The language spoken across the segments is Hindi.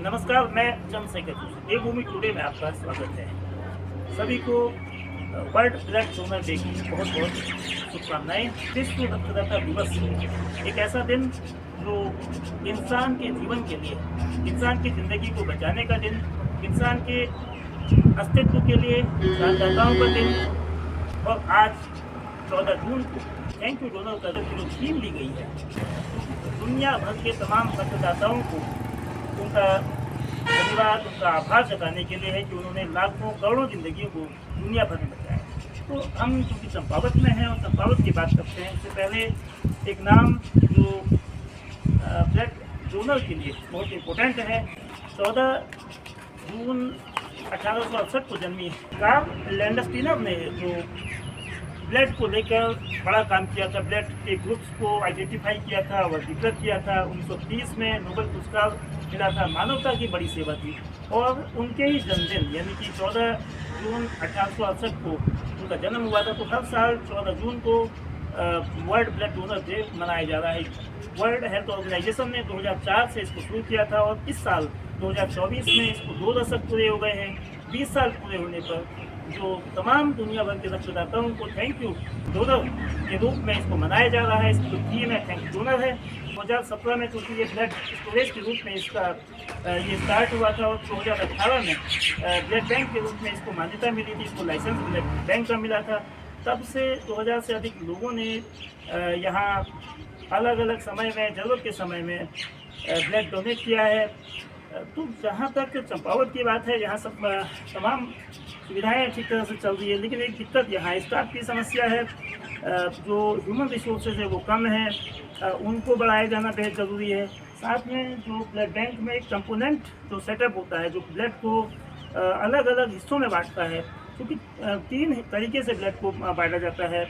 नमस्कार, मैं चंद्रशेखर जोशी, देवभूमि टुडे में आपका स्वागत है। सभी को वर्ल्ड ब्लड डोनर डे की बहुत बहुत शुभकामनाएं। विश्व रक्तदाता दिवस एक ऐसा दिन जो इंसान के जीवन के लिए, इंसान की ज़िंदगी को बचाने का दिन, इंसान के अस्तित्व के लिए दानदाताओं का दिन। और आज 14 जून को थैंक यू डोनर का जो थीम ली गई है, दुनिया भर के तमाम रक्तदाताओं को उनका धन्यवाद, उनका आभार जताने के लिए है कि उन्होंने लाखों करोड़ों जिंदगियों को दुनिया भर में बचाया। तो हम क्योंकि चंपावत में हैं और चंपावत की बात करते हैं, इससे पहले एक नाम जो ब्लड डोनर के लिए बहुत इम्पोर्टेंट है। 14 जून 1868 को जन्मी कार्ल लैंडस्टीनर ने जो ब्लड को लेकर बड़ा काम किया था, ब्लड के ग्रुप्स को आइडेंटिफाई किया था, वर्गीकृत किया था। 1930 में नोबेल पुरस्कार मिला था, मानवता की बड़ी सेवा थी। और उनके ही जन्मदिन यानी कि 14 जून 1868 को उनका जन्म हुआ था। तो हर साल 14 जून को वर्ल्ड ब्लड डोनर डे मनाया जा रहा है। वर्ल्ड हेल्थ ऑर्गेनाइजेशन ने 2004 से इसको शुरू किया था और इस साल 2024 में इसको 2 दशक पूरे हो गए हैं। 20 साल पूरे होने पर जो तमाम दुनिया भर के रक्तदाताओं को थैंक यू डोनर के रूप में इसको मनाया जा रहा है। इसकी थीम है थैंक यू डोनर है। 2017 में चूँकि ये ब्लड स्टोरेज के रूप में इसका ये स्टार्ट हुआ था और 2018 में ब्लड बैंक के रूप में इसको मान्यता मिली थी, इसको लाइसेंस ब्लड बैंक का मिला था। तब से 2000 से अधिक लोगों ने यहाँ अलग अलग समय में, ज़रूरत के समय में ब्लड डोनेट किया है। तो जहाँ तक चंपावत की बात है, यहाँ सब तमाम सुविधाएं ठीक तरह से चल रही है, लेकिन एक दिक्कत यहाँ स्टाफ की समस्या है। जो ह्यूमन रिसोर्सेज है वो कम है, उनको बढ़ाया जाना बेहद ज़रूरी है। साथ में जो ब्लड बैंक में एक कंपोनेंट जो सेटअप होता है, जो ब्लड को अलग अलग हिस्सों में बांटता है, क्योंकि 3 तरीके से ब्लड को बांटा जाता है,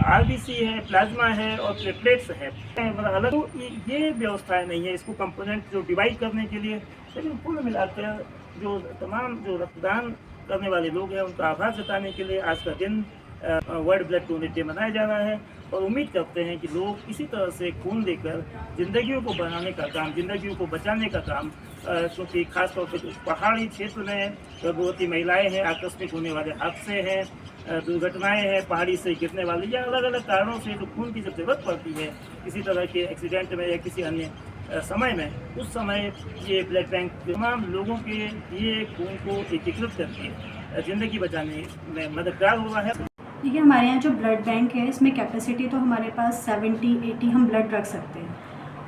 आरबीसी है, प्लाज्मा है और प्लेटलेट्स है। अलग तो ये व्यवस्थाएं नहीं है इसको कंपोनेंट जो डिवाइड करने के लिए। लेकिन कुल मिलाकर जो तमाम जो रक्तदान करने वाले लोग हैं उनका आभार जताने के लिए आज का दिन वर्ल्ड ब्लड डोनर डे मनाया जा रहा है। और उम्मीद करते हैं कि लोग इसी तरह से खून देकर ज़िंदगियों को बनाने का काम, ज़िंदगियों को बचाने का काम, क्योंकि खासतौर पर पहाड़ी क्षेत्र में गर्भवती महिलाएं हैं, आकस्मिक होने वाले हादसे हैं, दुर्घटनाएं हैं, पहाड़ी से गिरने वाली या अलग अलग कारणों से जो खून की जब ज़रूरत पड़ती है किसी तरह के एक्सीडेंट में या किसी अन्य समय में, उस समय ये ब्लड बैंक तमाम लोगों के लिए खून को एकीकृत करके ज़िंदगी बचाने में मददगार हुआ है। देखिए, हमारे यहाँ जो ब्लड बैंक है इसमें कैपेसिटी तो हमारे पास 70-80 हम ब्लड रख सकते हैं,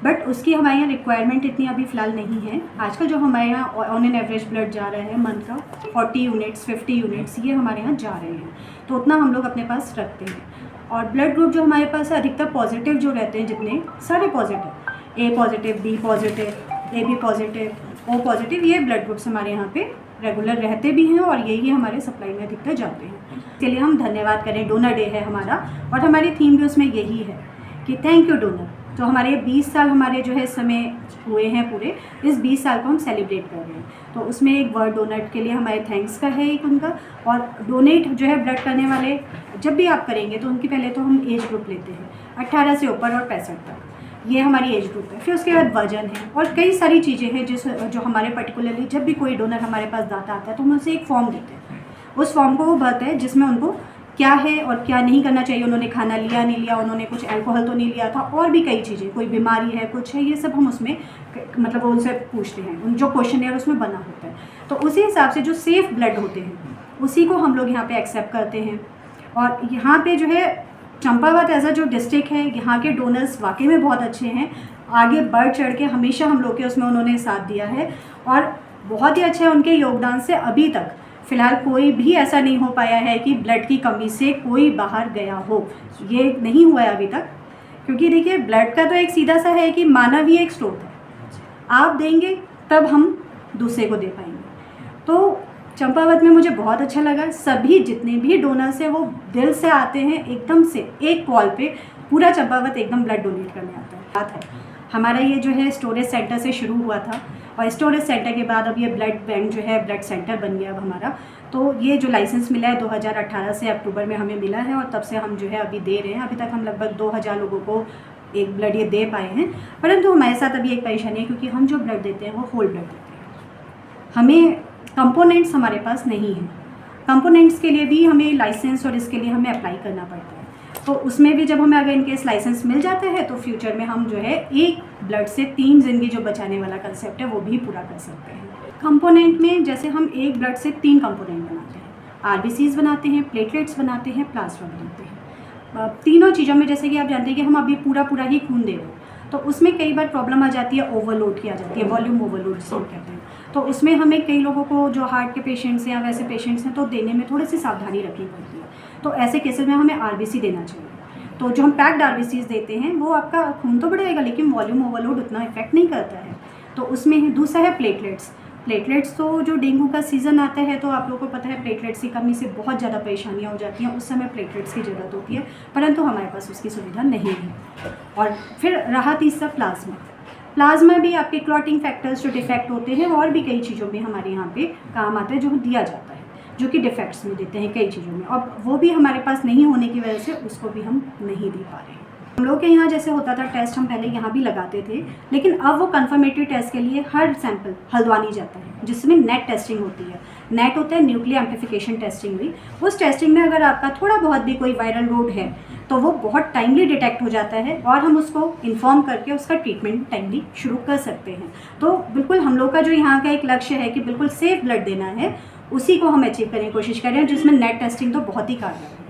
बट उसकी हमारे यहाँ रिक्वायरमेंट इतनी अभी फ़िलहाल नहीं है। आजकल जो हमारे यहाँ ऑन एन एवरेज ब्लड जा रहा है मंथ का 40 यूनिट्स 50 यूनिट्स ये हमारे यहाँ जा रहे हैं, तो उतना हम लोग अपने पास रखते हैं। और ब्लड ग्रुप जो हमारे पास है अधिकतर पॉजिटिव जो रहते हैं, जितने सारे positive, A positive, B positive, A B positive, O positive, ये ब्लड ग्रुप्स हमारे यहाँ पे रेगुलर रहते भी हैं और यही हमारे सप्लाई में अधिकतर जाते हैं। चलिए हम धन्यवाद करें, डोनर डे है हमारा और हमारी थीम भी उसमें यही है कि थैंक यू डोनर। तो हमारे 20 साल हमारे जो है इस समय हुए हैं पूरे, इस 20 साल को हम सेलिब्रेट कर रहे हैं। तो उसमें एक वर्ड डोनेट के लिए हमारे थैंक्स का है एक उनका, और डोनेट जो है ब्लड करने वाले जब भी आप करेंगे तो उनकी पहले तो हम एज ग्रुप लेते हैं 18 से ऊपर और 65 तक, ये हमारी एज ग्रुप है। फिर उसके बाद वजन है और कई सारी चीज़ें हैं जो हमारे पर्टिकुलरली जब भी कोई डोनर हमारे पास दाता आता है तो हम उसे एक फॉर्म देते हैं। उस फॉर्म को वो भरते हैं जिसमें उनको क्या है और क्या नहीं करना चाहिए, उन्होंने खाना लिया नहीं लिया, उन्होंने कुछ अल्कोहल तो नहीं लिया था, और भी कई चीज़ें, कोई बीमारी है, कुछ है, ये सब हम उसमें मतलब उनसे पूछते हैं, जो क्वेश्चनर उसमें बना होता है। तो उसी हिसाब से जो सेफ़ ब्लड होते हैं उसी को हम लोग यहाँ पे एक्सेप्ट करते हैं। और यहाँ पे जो है चंपावत ऐसा जो डिस्ट्रिक्ट है, यहाँ के डोनर्स वाकई में बहुत अच्छे हैं, आगे बढ़ चढ़ के हमेशा हम लोग के उसमें उन्होंने साथ दिया है और बहुत ही अच्छा है। उनके योगदान से अभी तक फ़िलहाल कोई भी ऐसा नहीं हो पाया है कि ब्लड की कमी से कोई बाहर गया हो, ये नहीं हुआ है अभी तक। क्योंकि देखिए ब्लड का तो एक सीधा सा है कि मानव ही एक स्रोत है, आप देंगे तब हम दूसरे को दे पाएंगे। तो चंपावत में मुझे बहुत अच्छा लगा, सभी जितने भी डोनर्स हैं वो दिल से आते हैं, एकदम से एक कॉल पे पूरा चंपावत एकदम ब्लड डोनेट करने आता है। बात है हमारा ये जो है स्टोरेज सेंटर से शुरू हुआ था और स्टोरेज सेंटर के बाद अब ये ब्लड बैंक जो है ब्लड सेंटर बन गया अब हमारा। तो ये जो लाइसेंस मिला है 2018 से अक्टूबर में हमें मिला है और तब से हम जो है अभी दे रहे हैं। अभी तक हम लगभग 2000 लोगों को एक ब्लड ये दे पाए हैं। परंतु हमारे साथ अभी एक परेशानी है क्योंकि हम जो ब्लड देते हैं वो होल ब्लड देते हैं, हमें कंपोनेंट्स हमारे पास नहीं है। कंपोनेंट्स के लिए भी हमें लाइसेंस और इसके लिए हमें अप्लाई करना पड़ता है। तो उसमें भी जब हमें अगर इनकेस लाइसेंस मिल जाता है तो फ्यूचर में हम जो है एक ब्लड से 3 ज़िंदगी जो बचाने वाला कंसेप्ट है वो भी पूरा कर सकते हैं। कंपोनेंट में जैसे हम एक ब्लड से 3 कंपोनेंट बनाते हैं, आरबीसीज बनाते हैं, प्लेटलेट्स बनाते हैं, प्लाज्मा बनाते हैं। तीनों चीज़ों में जैसे कि आप जानते हैं कि हम अभी पूरा ही खून दे रहे हैं तो उसमें कई बार प्रॉब्लम आ जाती है, ओवरलोड की आ जाती है, वॉल्यूम ओवरलोड जिसे हम कहते हैं। तो उसमें हमें कई लोगों को जो हार्ट के पेशेंट्स हैं या वैसे पेशेंट्स हैं तो देने में थोड़ी सी सावधानी रखनी पड़ती है। तो ऐसे केसेस में हमें आरबीसी देना चाहिए। तो जो हम पैक्ड आरबीसीज देते हैं वो आपका खून तो बढ़ाएगा लेकिन वॉल्यूम ओवरलोड उतना इफेक्ट नहीं करता है। तो उसमें दूसरा है प्लेटलेट्स। तो जो डेंगू का सीज़न आता है तो आप लोगों को पता है प्लेटलेट्स की कमी से बहुत ज़्यादा परेशानियाँ हो जाती हैं, उस समय प्लेटलेट्स की ज़रूरत होती है, परंतु हमारे पास उसकी सुविधा नहीं है। और फिर रहा तीसरा प्लाज्मा भी आपके क्लॉटिंग फैक्टर्स जो डिफेक्ट होते हैं और भी कई चीज़ों में हमारे यहाँ पे काम आता है जो दिया जाता है, जो कि डिफेक्ट्स में देते हैं कई चीज़ों में, और वो भी हमारे पास नहीं होने की वजह से उसको भी हम नहीं दे पा रहे हैं। हम लोग के यहाँ जैसे होता था टेस्ट, हम पहले यहाँ भी लगाते थे, लेकिन अब वो कन्फर्मेटरी टेस्ट के लिए हर सैंपल हल्द्वानी जाता है जिसमें नेट टेस्टिंग होती है। नेट होता है न्यूक्लियर एम्प्लीफिकेशन टेस्टिंग भी। उस टेस्टिंग में अगर आपका थोड़ा बहुत भी कोई वायरल लोड है तो वो बहुत टाइमली डिटेक्ट हो जाता है और हम उसको इन्फॉर्म करके उसका ट्रीटमेंट टाइमली शुरू कर सकते हैं। तो बिल्कुल हम लोग का जो यहाँ का एक लक्ष्य है कि बिल्कुल सेफ ब्लड देना है, उसी को हम अचीव करने की कोशिश कर रहे हैं, जिसमें नेट टेस्टिंग तो बहुत ही कारगर है।